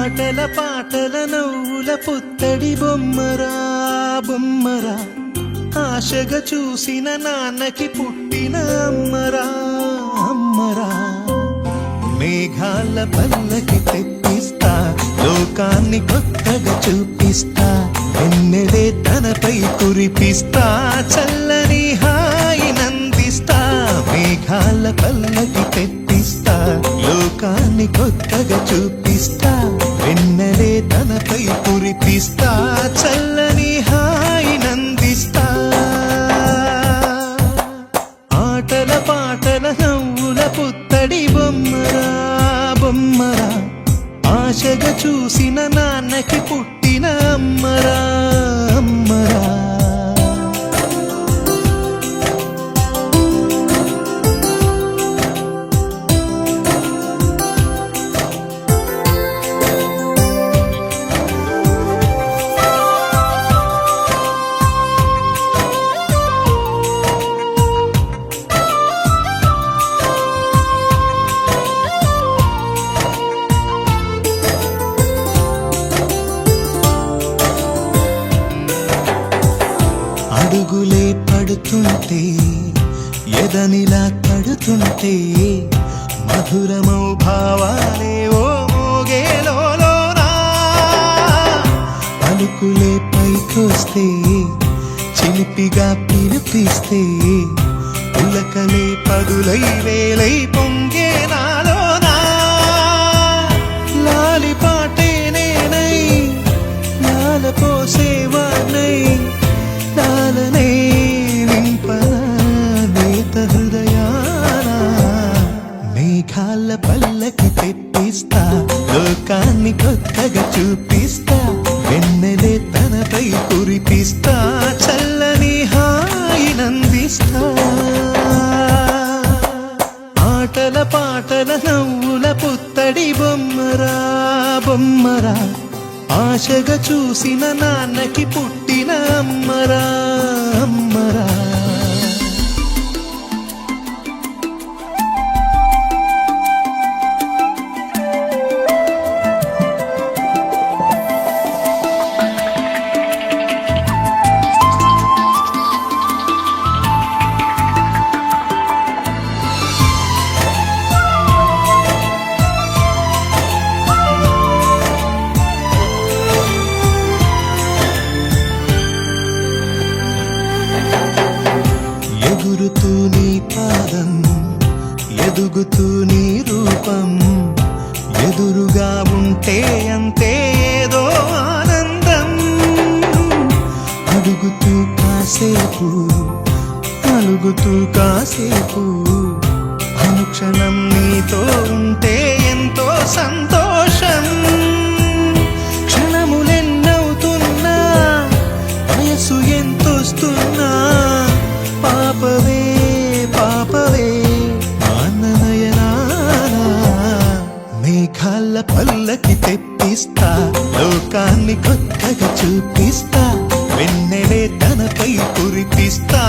ఆటల పాటల నవ్వుల పుత్తడి బొమ్మరా బొమ్మరా, ఆశగా చూసిన నాన్నకి పుట్టిన అమ్మరా అమ్మరా. మేఘాల పల్లకి తెప్పిస్తా, లోకాన్ని కొత్తగా చూపిస్తా, వెన్నెలే తనపై కురిపిస్తా, చల్లని హాయి నందిస్తా. మేఘాల పల్లకి తెప్పిస్తా, లోకాన్ని కొత్తగా చూపిస్తా, వెన్నెలే తనపై కురిపిస్తా, చల్లని హాయి నందిస్తా. ఆటల పాటల నవ్వుల పుత్తడి బొమ్మరా బొమ్మరా, ఆశగా చూసిన నాన్నకి పుట్టిన అమ్మరా అమ్మరా. అడుగులే పడుతుంటే, ఎదనిలా తడుతుంటే, మధురమౌ భావాలే ఓ మోగేలోనా. పలుకులే పైకొస్తే, చిలిపిగా పిలిపిస్తే, ఉలకలే పదులై వేలై పొంగే నాలోనా. లాలి పాటే నేనై, లాల పోసేవాణ్ణై, లాలనే నింపనా నేత హృదయాన. మేఘాల పల్లకి తెప్పిస్తా, లోకాన్ని కొత్తగా చూపిస్తా, వెన్నెలే తనపై కురిపిస్తా, చల్లని హాయి నందిస్తా. ఆటల పాటల నవ్వుల పుత్తడి బొమ్మరా బొమ్మరా, ఆశగా చూసిన నాన్నకి పుట్టిన అమ్మరా అమ్మరా. ఎగురుతూ నీ పాదం, ఎదుగుతూ నీ రూపం, ఎదురుగా ఉంటే అంతే ఏదో ఆనందం. అడుగుతూ కాసేపు, అలుగుతూ కాసేపు, అనుక్షణం నీతో ఉంటే ఎంతో సంతోషం. క్షణములెన్నవుతున్నా, వయసు ఎంతొస్తున్నా, పాపవే పాపవే ఆననయనానా. మేఘాల పల్లకి తెప్పిస్తా, లోకాన్ని కొత్తగా చూపిస్తా, వెన్నెలే తనపై కురిపిస్తా.